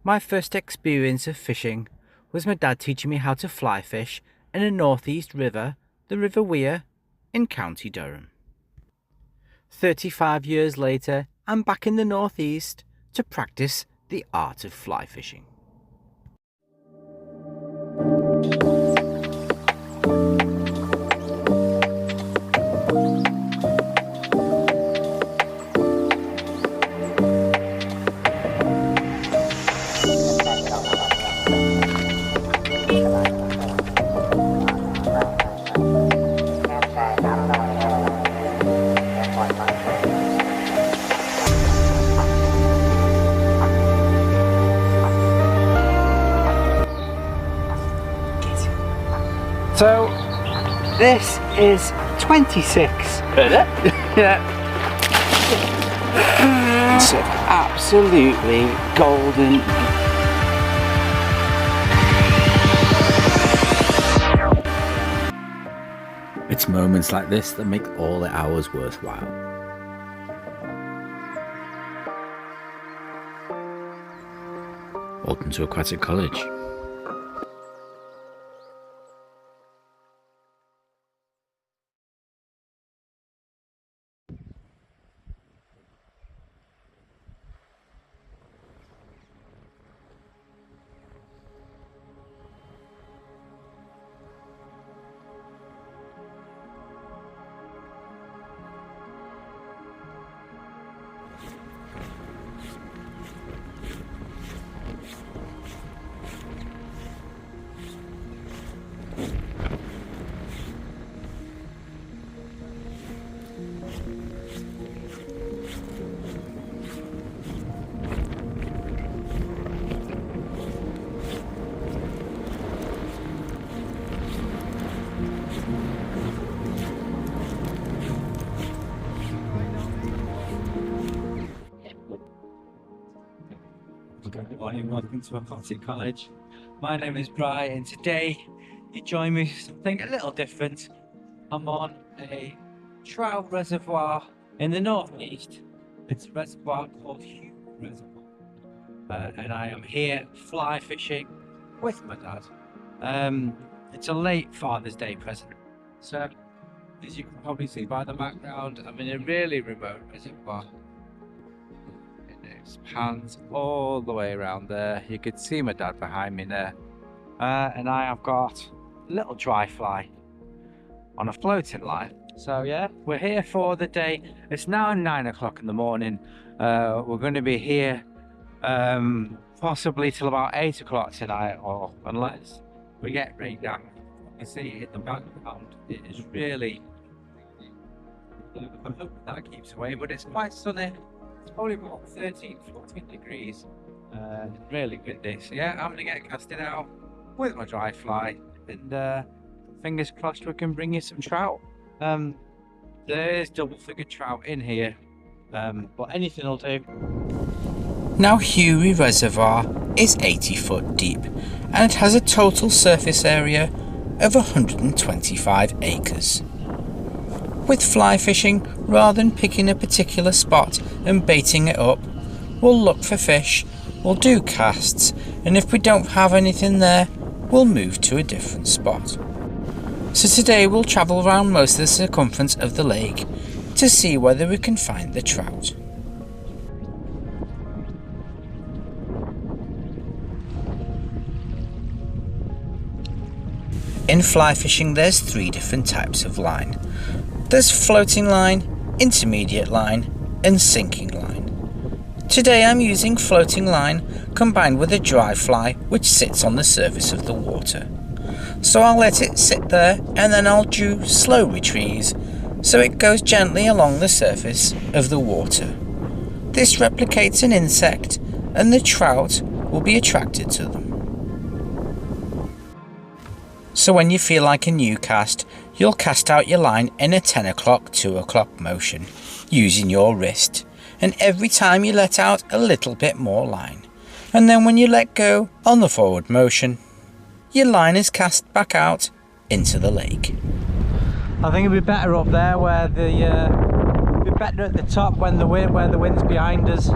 My first experience of fishing was my dad teaching me how to fly fish in a northeast river, the River Wear, in County Durham. 35 years later, I'm back in the northeast to practice the art of fly fishing. So this is 26. Yeah. It's absolutely golden. It's moments like this that make all the hours worthwhile. Welcome to Aquatic College. Good morning, welcome to Aquatic College. My name is Brian and today you join me for something a little different. I'm on a trout reservoir in the northeast. It's a reservoir called Hury Reservoir. And I am here fly fishing with my dad. It's a late Father's Day present. So, as you can probably see by the background, I'm in a really remote reservoir. Expands all the way around there. You could see my dad behind me there. And I have got a little dry fly on a floating line. So yeah, we're here for the day. It's now 9 o'clock in the morning. We're going to be here possibly till about 8 o'clock tonight, or unless we get rain down. You can see in the background, it is really, I hope that keeps away, but it's quite sunny. It's probably about 13, 14 degrees. Really windy. So yeah, I'm gonna get casted out with my dry fly, and fingers crossed we can bring you some trout. There's double-figure trout in here, but anything will do. Now Hury Reservoir is 80 foot deep and it has a total surface area of 125 acres. With fly fishing, rather than picking a particular spot and baiting it up, we'll look for fish, we'll do casts, and if we don't have anything there, we'll move to a different spot. So today we'll travel around most of the circumference of the lake to see whether we can find the trout. In fly fishing there's 3 different types of line. There's floating line, intermediate line and sinking line. Today I'm using floating line combined with a dry fly which sits on the surface of the water. So I'll let it sit there and then I'll do slow retrieves so it goes gently along the surface of the water. This replicates an insect and the trout will be attracted to them. So when you feel like a new cast, you'll cast out your line in a 10 o'clock, 2 o'clock motion using your wrist, and every time you let out a little bit more line, and then when you let go on the forward motion, your line is cast back out into the lake. I think it'd be better up there where it'd be better at the top when where the wind's behind us.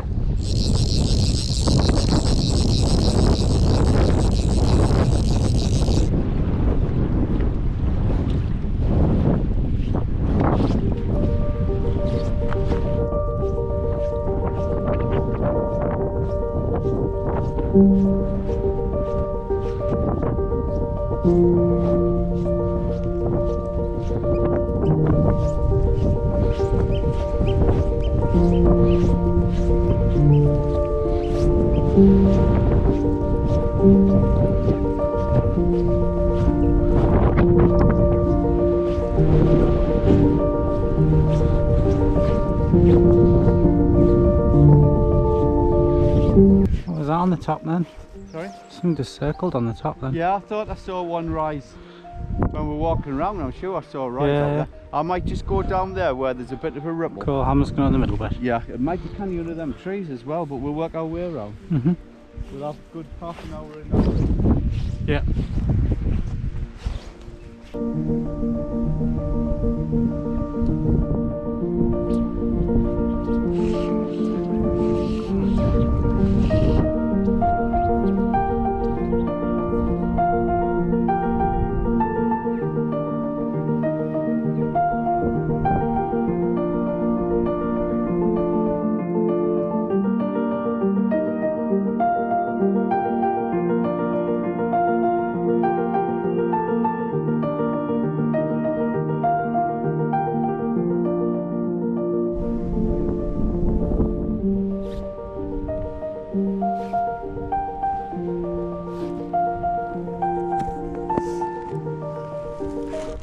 What was that on the top then? Sorry? Something just circled on the top then. Yeah, I thought I saw one rise when we were walking around. I'm sure I saw a rise out there. I might just go down there where there's a bit of a ripple. Cool, I'm just going in the middle bit. Yeah, it might be canny under them trees as well, but we'll work our way around. We'll have a good half an hour in there. Yeah.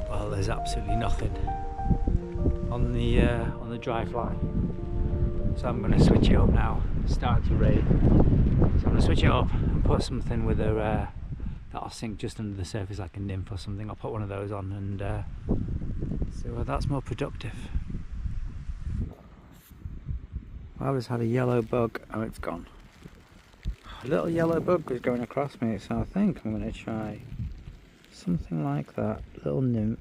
Well, there's absolutely nothing on the dry fly, so I'm going to switch it up now. It's starting to rain, so I'm going to switch it up and put something with a that'll sink just under the surface, like a nymph or something. I'll put one of those on and see whether that's more productive. I always had a yellow bug. Oh, it's gone. A little yellow bug was going across me, so I think I'm going to try something like that. Little nymph.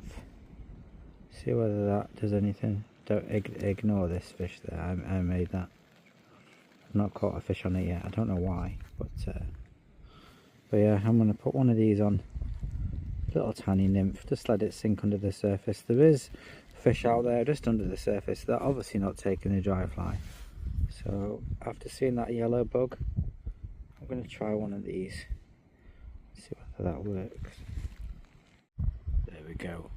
See whether that does anything. Don't ignore this fish there. I made that. I've not caught a fish on it yet. I don't know why, but yeah, I'm going to put one of these on. Little tiny nymph. Just let it sink under the surface. There is fish out there just under the surface. They're obviously not taking the dry fly. So after seeing that yellow bug, I'm going to try one of these. See whether that works. There we go.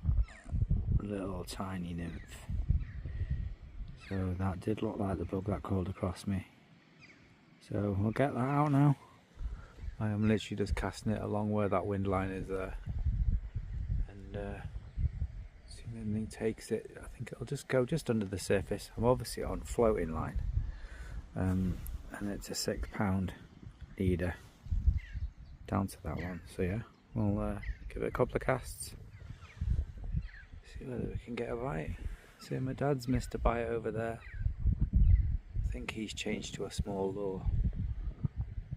Little tiny nymph. So that did look like the bug that crawled across me. So we'll get that out now. I am literally just casting it along where that wind line is there. And see if anything takes it. I think it'll just go just under the surface. I'm obviously on floating line. And it's a £6 leader down to that one. So yeah, we'll give it a couple of casts. See whether we can get a bite. See, my dad's missed a bite over there. I think he's changed to a small lure.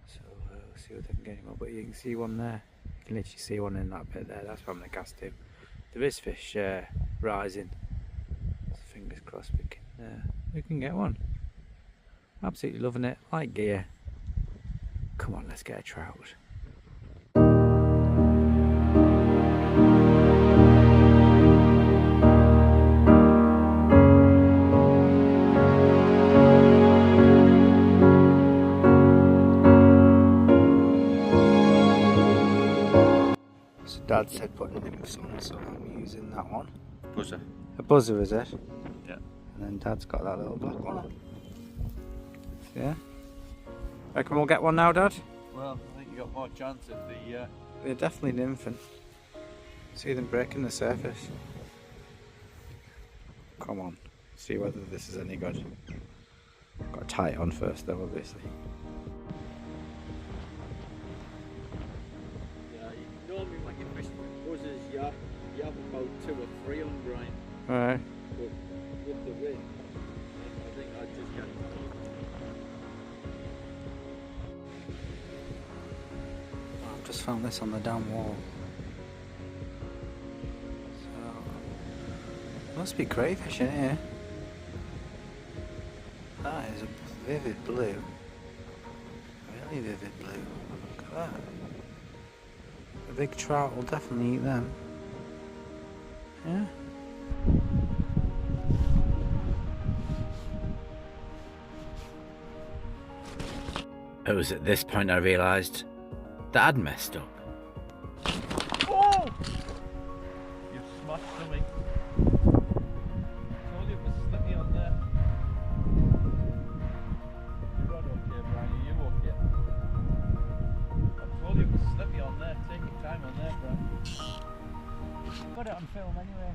So we'll see what I can get him up. But you can see one there. You can literally see one in that bit there. That's where I'm going to cast him. There is fish rising. So fingers crossed we can get one. Absolutely loving it. Like gear. Come on, let's get a trout. Dad said put nymphs on, so I'm using that one. Buzzer. A buzzer, is it? Yeah. And then Dad's got that little black one. Yeah. Reckon we'll get one now, Dad? Well, I think you got more chance of the. They're definitely nymphing. See them breaking the surface. Come on, see whether this is any good. Got to tie it on first, though, obviously. Normally when you're fishing with buzzers, you have about 2 or 3 on grind. Right. But with the wind, I think I'd just get I've just found this on the damn wall. So, must be crayfish in here. That is a vivid blue. Really vivid blue. Look at that. A big trout will definitely eat them. Yeah. It was at this point I realised that I'd messed up. Oh! You smashed me. Told you it was slippy on there. You're not okay, Brian. Are you okay? I told you it was slippy on there. Take your time on there, Brian. Got it on film anyway.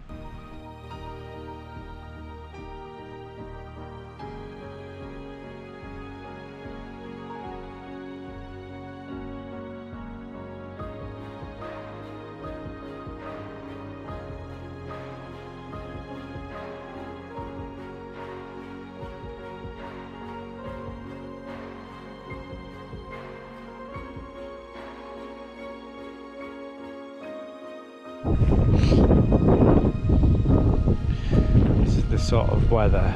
This is the sort of weather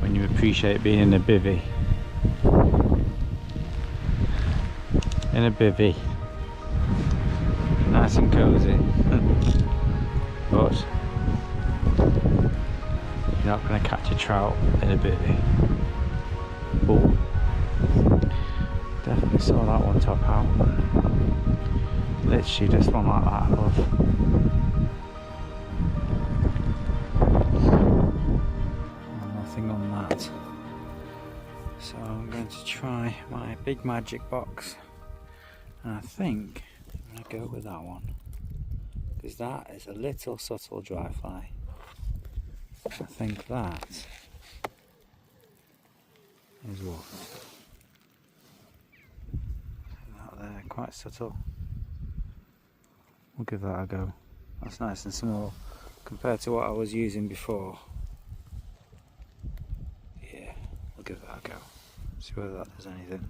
when you appreciate being in a bivvy. In a bivvy. Nice and cosy. But you're not going to catch a trout in a bivvy. Oh, definitely saw that one top out. Literally just one like that above. Nothing on that. So I'm going to try my big magic box. And I think I'm going to go with that one. Because that is a little subtle dry fly. I think that is what. That there, quite subtle. We'll give that a go. That's nice and small compared to what I was using before. Yeah, we'll give that a go. See whether that does anything.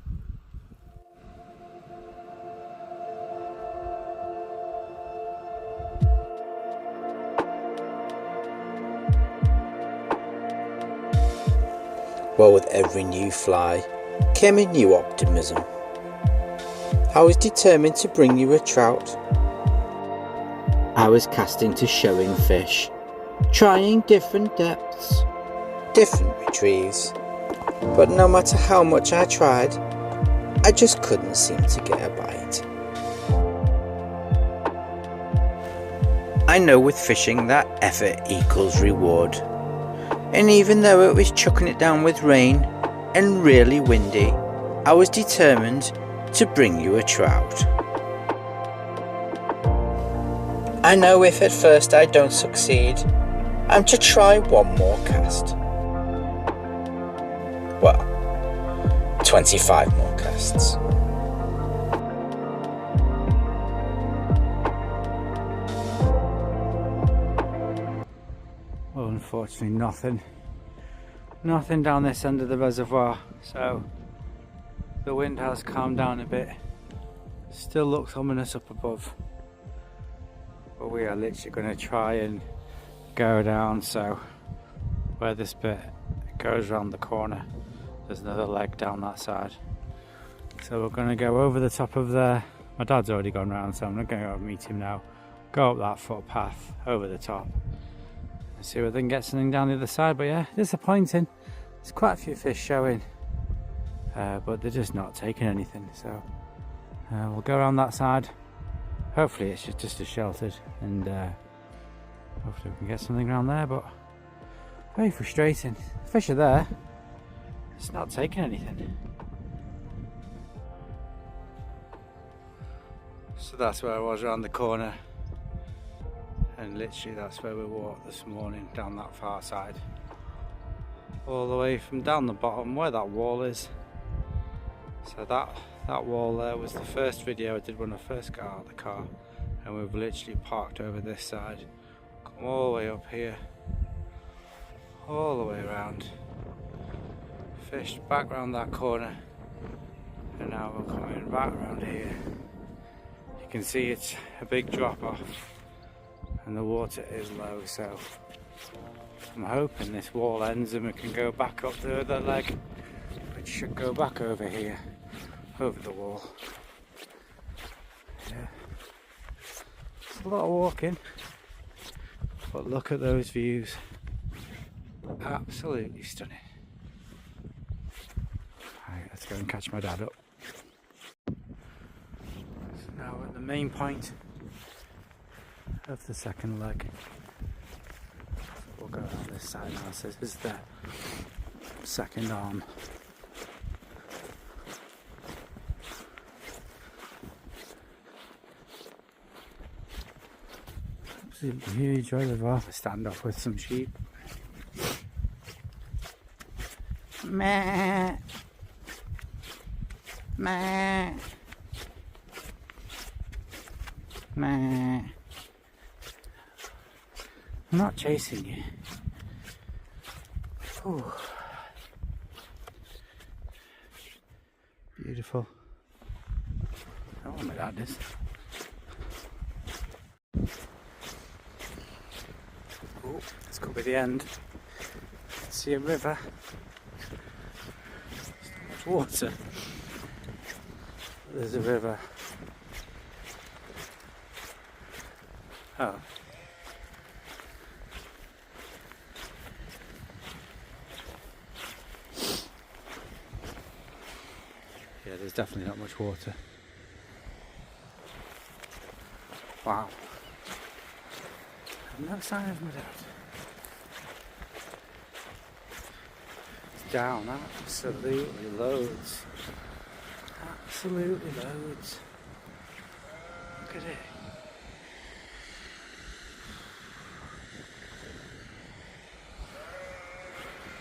Well, with every new fly came a new optimism. I was determined to bring you a trout. I was casting to showing fish, trying different depths, different retrieves, but no matter how much I tried, I just couldn't seem to get a bite. I know with fishing that effort equals reward. And even though it was chucking it down with rain and really windy, I was determined to bring you a trout. I know if at first I don't succeed, I'm to try one more cast. Well, 25 more casts. Well, unfortunately nothing down this end of the reservoir, so the wind has calmed down a bit. Still looks ominous up above, but we are literally going to try and go down. So where this bit goes around the corner, there's another leg down that side, so we're going to go over the top of there. My dad's already gone round, so I'm not going to go meet him now. Go up that footpath over the top, see whether they can get something down the other side. But yeah, disappointing. There's quite a few fish showing, but they're just not taking anything. So we'll go around that side. Hopefully it's just as sheltered, and hopefully we can get something around there. But very frustrating. The fish are there, it's not taking anything. So that's where I was, around the corner. And literally that's where we walked this morning, down that far side, all the way from down the bottom where that wall is. So that wall there was the first video I did when I first got out of the car, and we've literally parked over this side, come all the way up here, all the way around, fished back round that corner, and now we're coming back around here. You can see it's a big drop off and the water is low, so I'm hoping this wall ends and we can go back up the other leg, which should go back over here, over the wall. Yeah. It's a lot of walking, but look at those views, absolutely stunning. Right, let's go and catch my dad up. So now we're at the main point of the second leg. So we'll go around this side now. So this is the second arm. Absolutely huge reservoir. Stand off with some sheep. Meh. Meh. Meh. I'm not chasing you. Ooh. Beautiful. I don't know what that is. Oh, this could be the end. See a river. There's water. There's a river. Oh. Yeah, there's definitely not much water. Wow. No sign of my dad. It's down, absolutely loads. Absolutely loads. Look at it.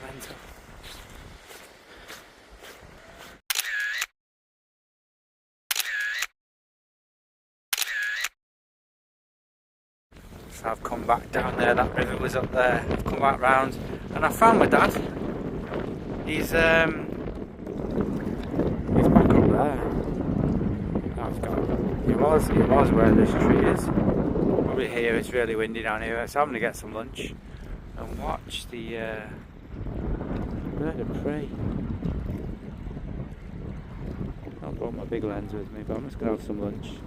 Mental. So I've come back down there, that river was up there, I've come back round and I found my dad. He's back up there. He was where this tree is. Probably here, it's really windy down here, so I'm going to get some lunch and watch the bird of prey. I brought my big lens with me, but I'm just going to have some lunch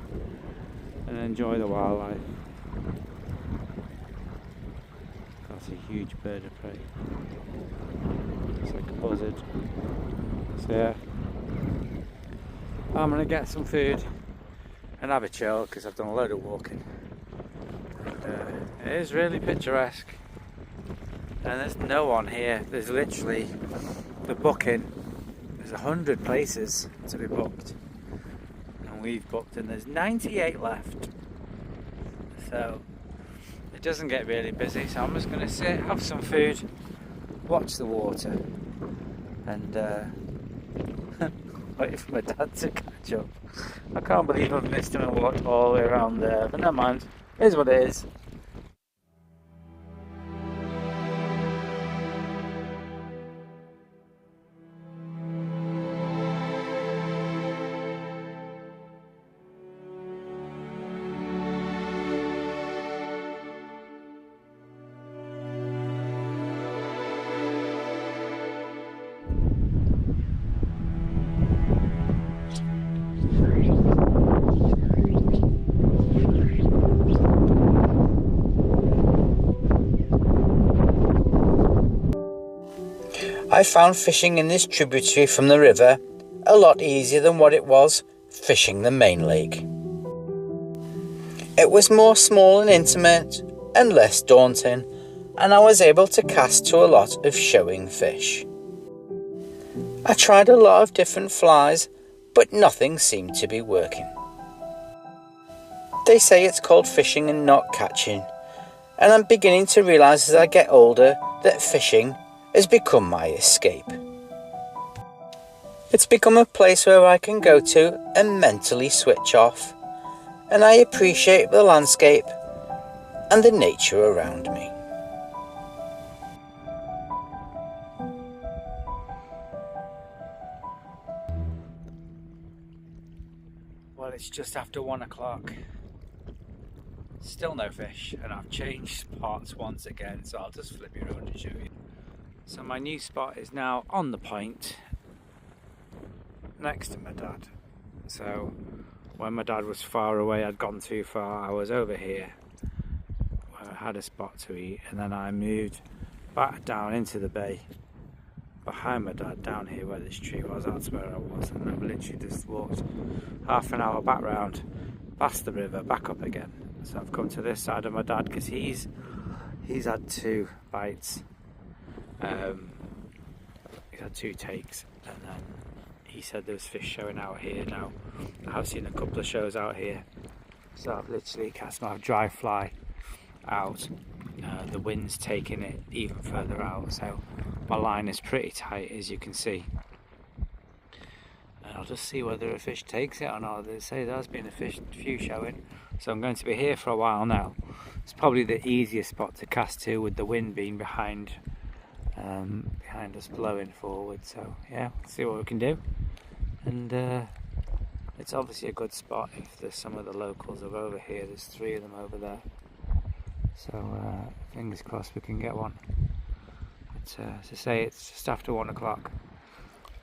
and enjoy the wildlife. That's a huge bird of prey. It's like a buzzard. So yeah, I'm gonna get some food and have a chill because I've done a load of walking. And, it is really picturesque. And there's no one here. There's literally the booking. There's 100 places to be booked, and we've booked, and there's 98 left. So it doesn't get really busy, so I'm just going to sit, have some food, watch the water, and wait for my dad to catch up. I can't believe I've missed him and walked all the way around there, but never mind, it is what it is. I found fishing in this tributary from the river a lot easier than what it was fishing the main lake. It was more small and intimate and less daunting, and I was able to cast to a lot of showing fish. I tried a lot of different flies, but nothing seemed to be working. They say it's called fishing and not catching, and I'm beginning to realise as I get older that fishing has become my escape. It's become a place where I can go to and mentally switch off, and I appreciate the landscape and the nature around me. Well, it's just after 1 o'clock. Still no fish, and I've changed spots once again, so I'll just flip you around and show you. So my new spot is now on the point next to my dad. So when my dad was far away, I'd gone too far, I was over here where I had a spot to eat, and then I moved back down into the bay behind my dad down here where this tree was. That's where I was, and I've literally just walked half an hour back round, past the river, back up again. So I've come to this side of my dad because he's had 2 bites. He's had 2 takes, and then he said there was fish showing out here. Now I've seen a couple of shows out here, so I've literally cast my dry fly out. The wind's taking it even further out, so my line is pretty tight, as you can see. And I'll just see whether a fish takes it or not. They say there's been a few showing, so I'm going to be here for a while now. It's probably the easiest spot to cast to, with the wind being behind us blowing forward. So yeah, let's see what we can do. And it's obviously a good spot if there's some of the locals are over here. There's 3 of them over there. So fingers crossed we can get one. But as I say, it's just after 1 o'clock.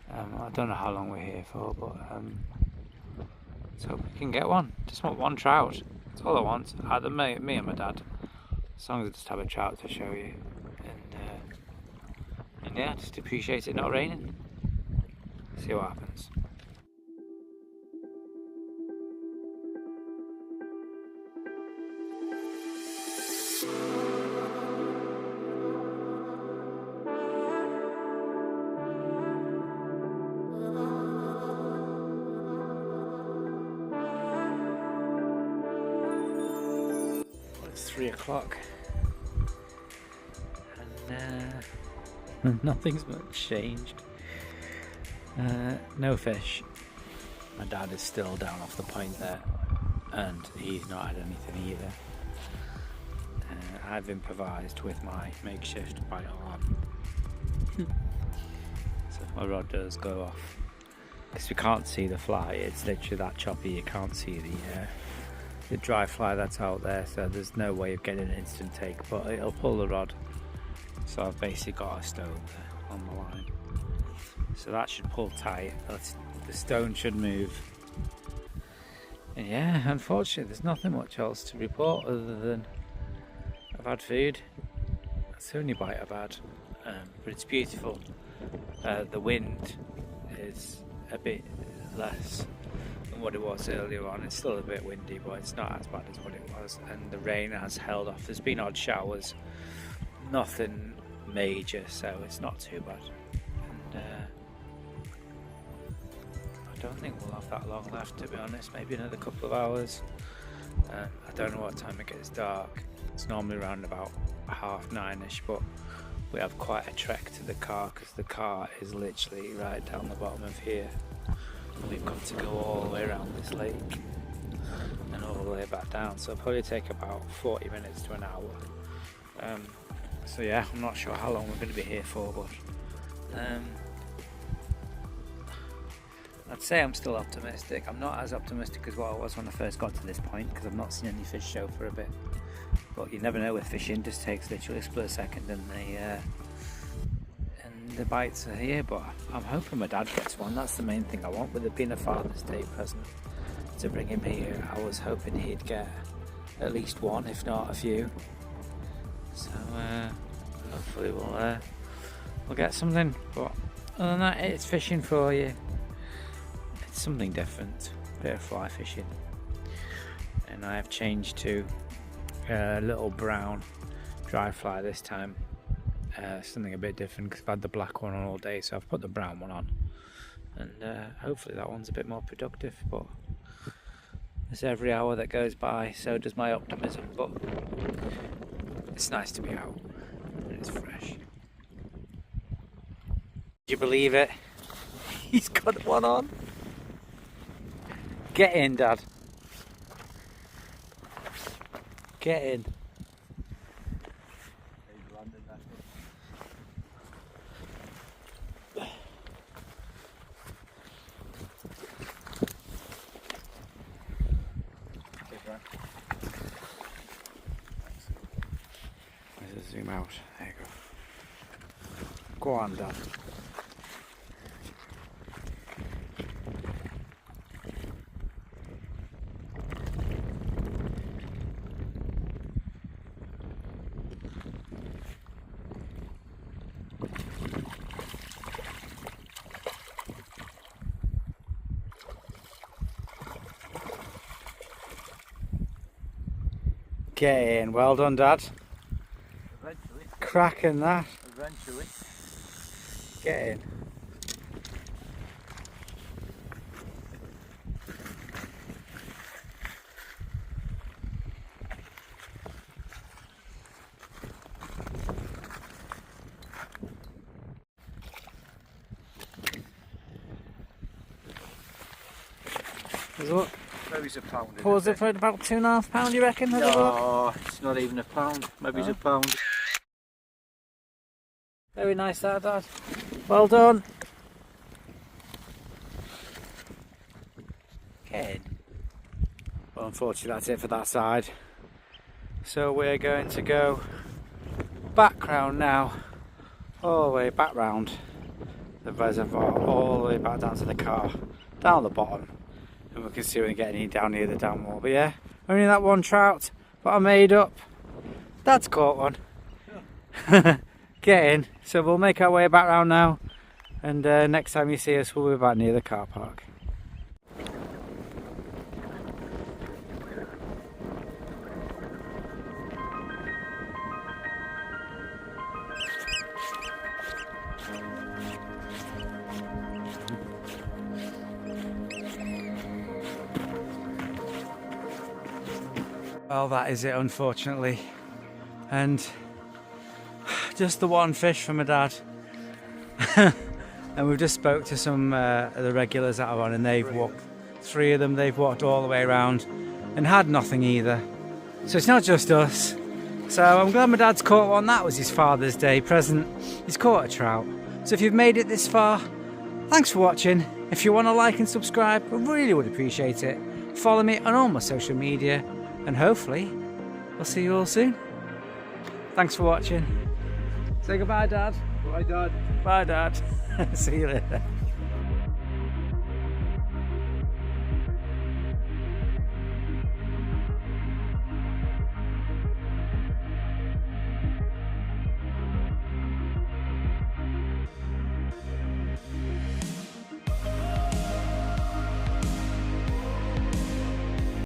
I don't know how long we're here for, but let's hope we can get one. Just want 1 trout. That's all I want. Either me and my dad. As long as I just have a trout to show you. And yeah, just appreciate it not raining. See what happens. It's 3 o'clock. And nothing's much changed. No fish. My dad is still down off the point there, and he's not had anything either. I've improvised with my makeshift bite arm. So if my rod does go off, because we can't see the fly, it's literally that choppy, you can't see the dry fly that's out there, so there's no way of getting an instant take, but it'll pull the rod. So I've basically got a stone there on the line, so that should pull tight. The stone should move. And yeah, unfortunately there's nothing much else to report other than I've had food. That's the only bite I've had, but it's beautiful. The wind is a bit less than what it was earlier on. It's still a bit windy, but it's not as bad as what it was, and the rain has held off. There's been odd showers, nothing major, so it's not too bad. And I don't think we'll have that long left, to be honest. Maybe another couple of hours. I don't know what time it gets dark. It's normally around about 9:30ish, but we have quite a trek to the car because the car is literally right down the bottom of here, and we've got to go all the way around this lake and all the way back down, so it'll probably take about 40 minutes to an hour. So yeah, I'm not sure how long we're going to be here for, but I'd say I'm still optimistic. I'm not as optimistic as what I was when I first got to this point, because I've not seen any fish show for a bit. But you never know with fishing, just takes literally a split second and the bites are here. But I'm hoping my dad gets one. That's the main thing I want, with it being a Father's Day present to bring him here. I was hoping he'd get at least one, if not a few. So hopefully we'll get something. But other than that, it's fishing for you. It's something different, a bit of fly fishing. And I have changed to a little brown dry fly this time. Something a bit different because I've had the black one on all day, so I've put the brown one on. And hopefully that one's a bit more productive. But as every hour that goes by, so does my optimism. But it's nice to be out and it's fresh. Do you believe it? He's got one on. Get in, Dad. Get in. Let's zoom out. There you go. Go on, Dad. Get in. Well done, Dad. Eventually. Cracking that. Eventually. Get in. Look. Maybe it's a pound. Pause it for about £2.5, you reckon? Have a look. No, it's not even a pound. Maybe it's a pound. Very nice that, Dad. Well done. Get in. Well, unfortunately that's it for that side. So we're going to go back round now. All the way back round the reservoir. All the way back down to the car. Down the bottom. And we can see if we can get any down near the dam wall. But yeah, only that one trout, but I made up. Dad's caught one. Get in. So we'll make our way back round now, and next time you see us we'll be back near the car park. Well, that is it, unfortunately, and just the one fish from my dad. And we've just spoke to some of the regulars that are on, and they've walked, 3 of them, they've walked all the way around and had nothing either. So it's not just us. So I'm glad my dad's caught one. That was his Father's Day present. He's caught a trout. So if you've made it this far, thanks for watching. If you want to like and subscribe, I really would appreciate it. Follow me on all my social media, and hopefully I'll see you all soon. Thanks for watching. Say goodbye, Dad. Bye, Dad. Bye, Dad. See you later.